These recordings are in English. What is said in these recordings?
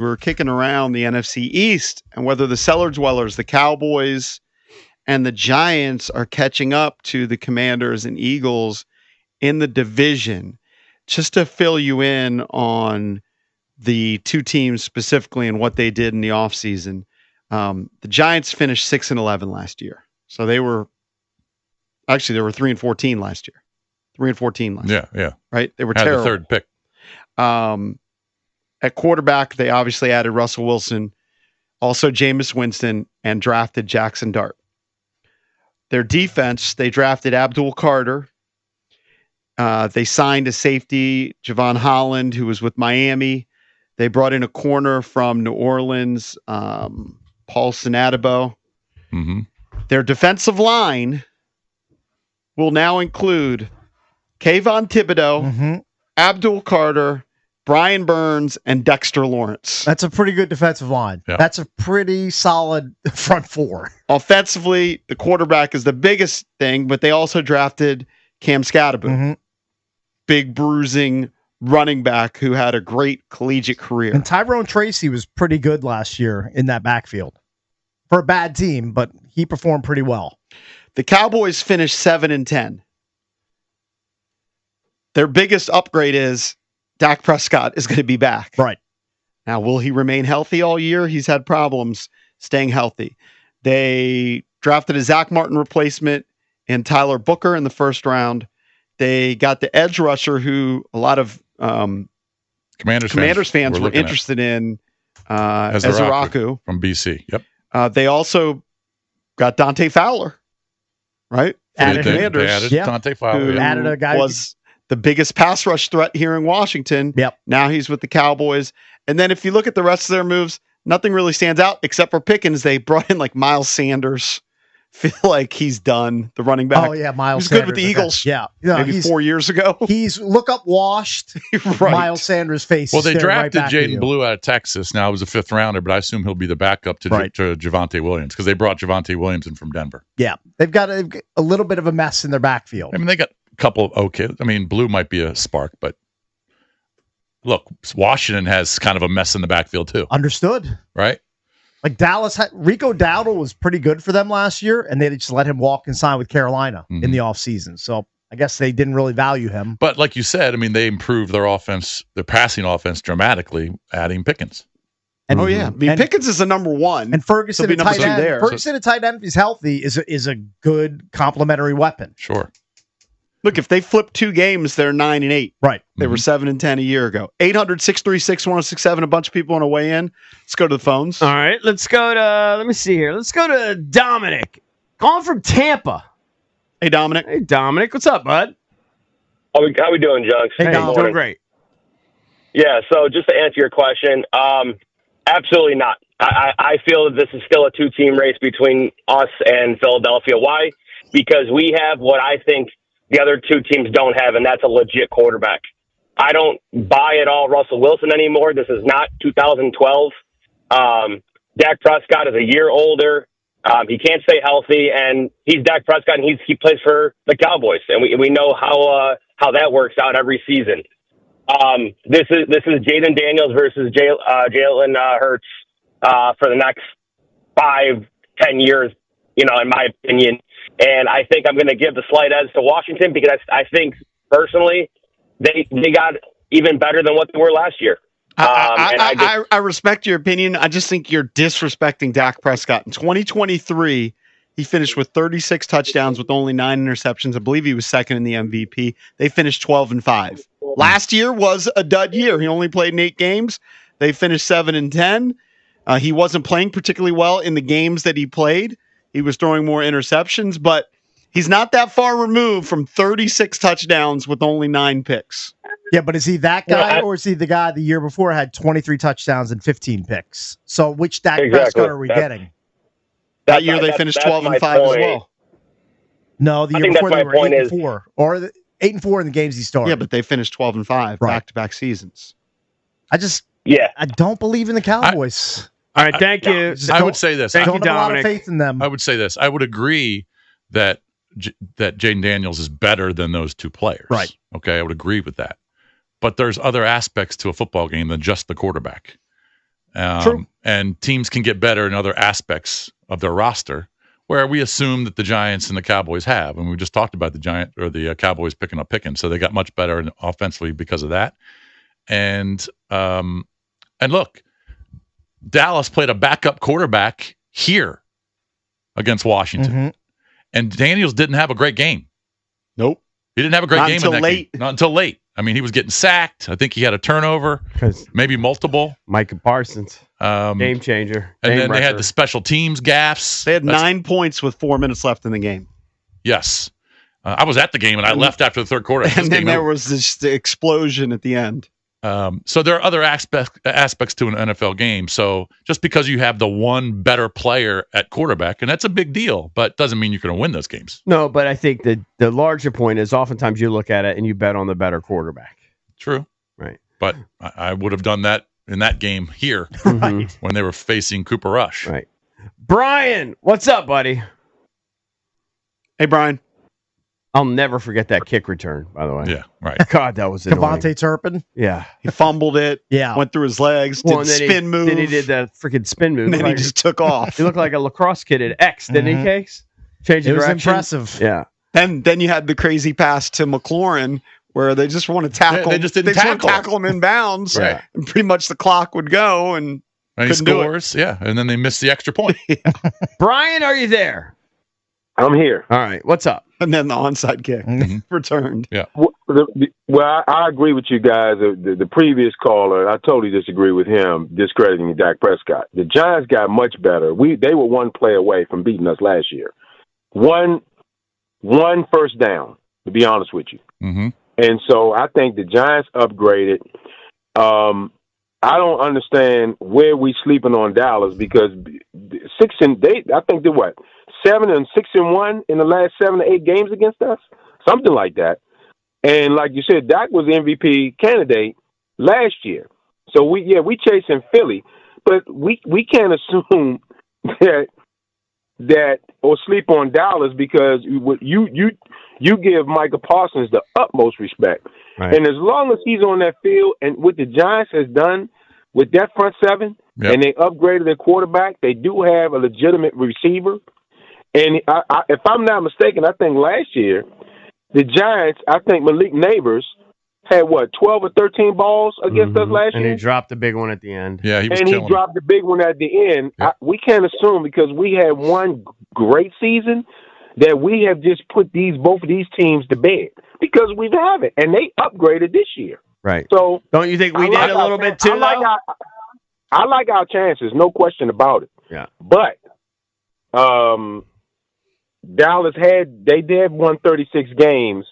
we were kicking around the NFC East and whether the cellar dwellers, the Cowboys and the Giants, are catching up to the Commanders and Eagles in the division. Just to fill you in on the two teams specifically and what they did in the offseason. The Giants finished 6-11 last year. So they were 3-14 last year. 3-14 last year. Yeah. Right? They were Had terrible. the third pick. At quarterback, they obviously added Russell Wilson, also Jameis Winston, and drafted Jackson Dart. Their defense, they drafted Abdul Carter. They signed a safety, Javon Holland, who was with Miami. They brought in a corner from New Orleans, Paul Sinadabo. Mm-hmm. Their defensive line will now include Kayvon Thibodeau, Abdul Carter, Brian Burns, and Dexter Lawrence. That's a pretty good defensive line. Yeah. That's a pretty solid front four. Offensively, the quarterback is the biggest thing, but they also drafted Cam Scatterboom, big bruising running back who had a great collegiate career. And Tyrone Tracy was pretty good last year in that backfield for a bad team, but he performed pretty well. The Cowboys finished 7-10. Their biggest upgrade is Dak Prescott is going to be back. Right. Now, will he remain healthy all year? He's had problems staying healthy. They drafted a Zach Martin replacement in Tyler Booker in the first round. They got the edge rusher who a lot of Commanders fans were interested in, Ezeraku from BC. Yep. They also got Dante Fowler, right? Added They Commanders, added Yeah. Dante Fowler. who Yeah. Added a guy was the biggest pass rush threat here in Washington. Yep. Now he's with the Cowboys. And then if you look at the rest of their moves, nothing really stands out except for Pickens. They brought in like Miles Sanders. Feel like he's done, the running back. Oh, yeah, Miles He was Sanders. good with the Eagles. Yeah. Maybe 4 years ago. He's look up washed. Right. Miles Sanders' face. Well, they staring drafted right back at Jaden you. Blue out of Texas. Now, it was a fifth rounder, but I assume he'll be the backup to Javonte Williams because they brought Javonte Williams in from Denver. Yeah. They've got a little bit of a mess in their backfield. I mean, they got a couple of okay. I mean, Blue might be a spark, but look, Washington has kind of a mess in the backfield too. Understood. Right? Like Dallas, Rico Dowdle was pretty good for them last year, and they just let him walk and sign with Carolina in the offseason. So I guess they didn't really value him. But like you said, I mean, they improved their offense, their passing offense dramatically, adding Pickens. And, I mean, Pickens is the number one. And Ferguson, He'll be at tight number two end. there. Ferguson at tight end, if he's healthy, is a good complementary weapon. Sure. Look, if they flip 2 games, they're 9-8. Right. They were 7-10 a year ago. 800-636-1067. A bunch of people want to weigh in. Let's go to the phones. All right, let's go to, let me see here. Let's go to Dominic. Calling from Tampa. Hey, Dominic. Hey, Dominic. What's up, bud? How we doing, Junks? Hey, Hey, Dom. doing great. Yeah, so just to answer your question, absolutely not. I feel that this is still a 2-team race between us and Philadelphia. Why? Because we have what I think the other 2 teams don't have, and that's a legit quarterback. I don't buy at all Russell Wilson anymore. This is not 2012. Dak Prescott is a year older. He can't stay healthy, and he's Dak Prescott, and he plays for the Cowboys, and we know how that works out every season. This is Jaden Daniels versus Jalen Hurts for the next 5-10 years, in my opinion. And I think I'm going to give the slight edge to Washington because I think personally they got even better than what they were last year. I respect your opinion. I just think you're disrespecting Dak Prescott. In 2023, he finished with 36 touchdowns with only 9 interceptions. I believe he was second in the MVP. They finished 12-5. Last year was a dud year. He only played in 8 games. They finished 7-10. He wasn't playing particularly well in the games that he played. He was throwing more interceptions, but he's not that far removed from 36 touchdowns with only 9 picks. Yeah, but is he that guy, or is he the guy the year before had 23 touchdowns and 15 picks? So which Dak Prescott are we getting? That year they finished 12-5 as well. No, the year before they were 8-4, or 8-4 in the games he started. Yeah, but they finished 12-5 back-to-back seasons. I don't believe in the Cowboys. All right, thank you. I would say this. Thank I you, don't have a lot of Dominic. faith in them. I would say this. I would agree that that Jaden Daniels is better than those 2 players. Right. Okay, I would agree with that. But there's other aspects to a football game than just the quarterback. True. And teams can get better in other aspects of their roster, where we assume that the Giants and the Cowboys have. And we just talked about the Cowboys picking up Pickens, so they got much better offensively because of that. And look, Dallas played a backup quarterback here against Washington, and Daniels didn't have a great game. Nope, he didn't have a great game until in that late. game. Not until late. I mean, he was getting sacked. I think he had a turnover, maybe multiple. Micah Parsons, game changer. And then they had the special teams gaffes. They had 9 points with 4 minutes left in the game. Yes. I was at the game, and I left after the third quarter. And then there was this explosion at the end. So there are other aspects to an NFL game. So just because you have the one better player at quarterback, and that's a big deal, but doesn't mean you're going to win those games. No, but I think the larger point is oftentimes you look at it and you bet on the better quarterback. True. Right. But I would have done that in that game here when they were facing Cooper Rush. Right. Brian, what's up, buddy? Hey, Brian. I'll never forget that kick return, by the way. Yeah, right. God, that was annoying. Devontae Turpin. Yeah. He fumbled it. Yeah. Went through his legs. Did spin move. Then he did that freaking spin move. And then he just took off. He looked like a lacrosse kid at X, didn't he, Cakes? Changed the It was direction. impressive. Yeah. And then you had the crazy pass to McLaurin where they just want to tackle. They just didn't tackle him in bounds. Right. And pretty much the clock would go and he scores. Yeah. And then they missed the extra point. Brian, are you there? I'm here. All right. What's up? And then the onside kick returned. Yeah. Well, I agree with you guys. The previous caller, I totally disagree with him discrediting Dak Prescott. The Giants got much better. They were one play away from beating us last year. One first down, to be honest with you. Mm-hmm. And so I think the Giants upgraded. I don't understand where we sleeping on Dallas because I think they're what? 7-6-1 in the last 7 to 8 games against us, something like that. And like you said, Dak was MVP candidate last year. So we chasing Philly, but we can't assume that or sleep on Dallas because you give Micah Parsons the utmost respect. Right. And as long as he's on that field and what the Giants has done with that front seven, and they upgraded their quarterback, they do have a legitimate receiver. And if I'm not mistaken, I think last year, the Giants, I think Malik Neighbors had, 12 or 13 balls against us last year? And he dropped the big one at the end. Yeah, he dropped the big one at the end. Yep. We can't assume because we had one great season that we have just put both of these teams to bed because we haven't. And they upgraded this year. Right. So don't you think we did a little bit too, I like our chances, no question about it. Yeah. But Dallas did won 36 games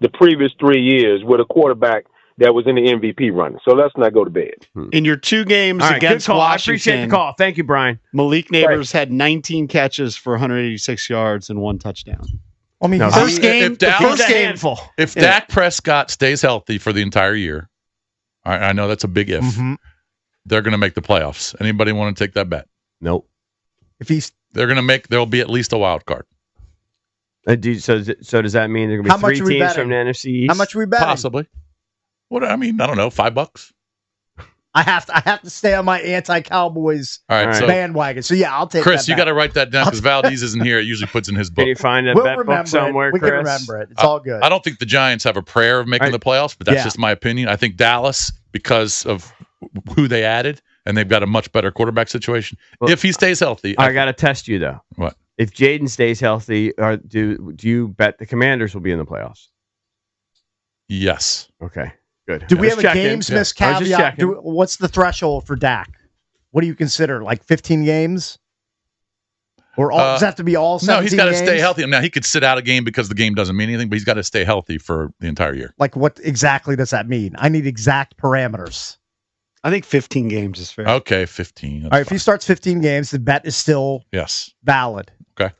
the previous 3 years with a quarterback that was in the MVP running. So let's not go to bed. In your 2 games against Washington, I appreciate the call. Thank you, Brian. Malik Neighbors had 19 catches for 186 yards and 1 touchdown. I mean, first game, if Dak Prescott stays healthy for the entire year, I know that's a big if. Mm-hmm. They're going to make the playoffs. Anybody want to take that bet? Nope. There'll be at least a wild card. So does that mean there are going to be 3 teams from the NFC East? How much are we betting? Possibly. I don't know, $5. I have to stay on my anti-Cowboys bandwagon. So yeah, I'll take Chris, that you got to write that down because Valdez isn't here. It usually puts in his book. Can you find a bet book somewhere, We Chris? can remember it. It's all good. I don't think the Giants have a prayer of making the playoffs, but that's just my opinion. I think Dallas, because of who they added, and they've got a much better quarterback situation. Well, if he stays healthy. I got to test you, though. What? If Jaden stays healthy, do you bet the Commanders will be in the playoffs? Yes. Okay. Good. Do we have a games missed caveat? What's the threshold for Dak? What do you consider? Like 15 games? Or does it have to be all 17 No, he's got to games? stay healthy. Now, he could sit out a game because the game doesn't mean anything, but he's got to stay healthy for the entire year. Like, what exactly does that mean? I need exact parameters. I think 15 games is fair. Okay, 15. All right, if he starts 15 games, the bet is still valid. Okay.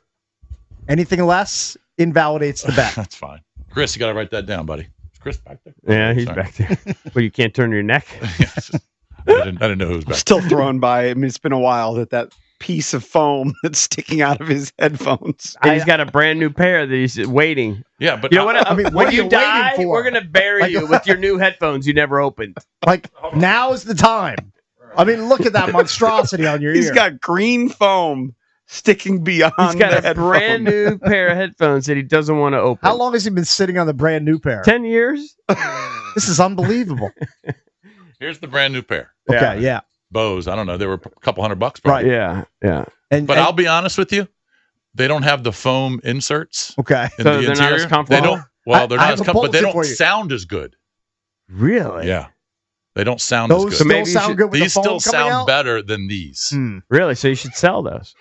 Anything less invalidates the bet. That's fine. Chris, you got to write that down, buddy. Is Chris back there? Yeah, he's back there. Well, you can't turn your neck. Yes. I didn't know who was back. Still thrown by. I mean, it's been a while that piece of foam that's sticking out of his headphones. And he's got a brand new pair that he's waiting. Yeah, but you know what? I mean, when you die, for? we're gonna bury you with your new headphones you never opened. Like, now is the time. I mean, look at that monstrosity on your ear. He's got green foam sticking beyond. He's got the a brand new pair of headphones that he doesn't want to open. How long has he been sitting on the brand new pair? 10 years? This is unbelievable. Here's the brand new pair. Okay, yeah. Bose. I don't know. They were a couple $100 probably. Right. Yeah. But I'll be honest with you. They don't have the foam inserts. Okay. In So the they're not as interior. comfortable? They don't. Well, they're I not have as a comfortable, but they bulletin don't for you. sound as good. Really? Yeah. They don't sound Those as still good. maybe you sound should- good with These the foam still coming sound out? better than these. Really? So you should sell those.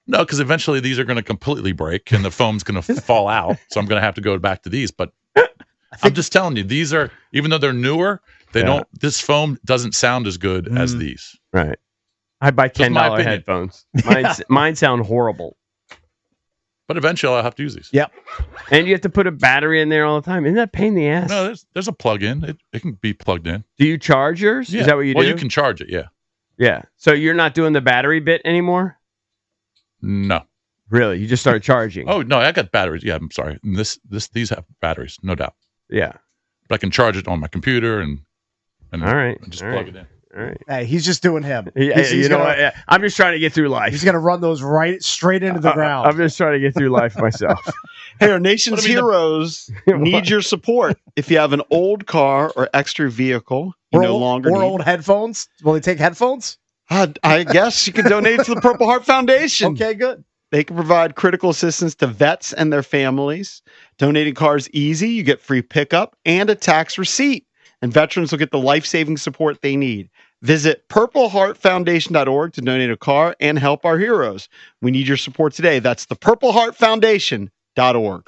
No, because eventually these are going to completely break and the foam's going to fall out. So I'm going to have to go back to these. But I'm just telling you, these are, even though they're newer, they don't. This foam doesn't sound as good as these. Right. I buy Just my $10 opinion. headphones. Mine sound horrible. But eventually I'll have to use these. Yep. And you have to put a battery in there all the time. Isn't that a pain in the ass? No, there's a plug-in. It can be plugged in. Do you charge yours? Yeah. Is that what you do? Well, you can charge it. Yeah. Yeah. So you're not doing the battery bit anymore? No. Really? You just started charging? Oh no, I got batteries. Yeah, I'm sorry. And these have batteries, no doubt. Yeah. But I can charge it on my computer and All right. just All plug right. it in. All right. Hey, he's just doing him. Yeah, He's you know gonna, what? Yeah, I'm just trying to get through life. He's going to run those right straight into the ground. I'm just trying to get through life myself. Hey, our nation's But I mean, heroes need your support. If you have an old car or extra vehicle, you no longer need. old headphones. Will they take headphones? I guess you can donate to the Purple Heart Foundation. Okay, good. They can provide critical assistance to vets and their families. Donating cars easy. You get free pickup and a tax receipt. And veterans will get the life-saving support they need. Visit purpleheartfoundation.org to donate a car and help our heroes. We need your support today. That's the purpleheartfoundation.org.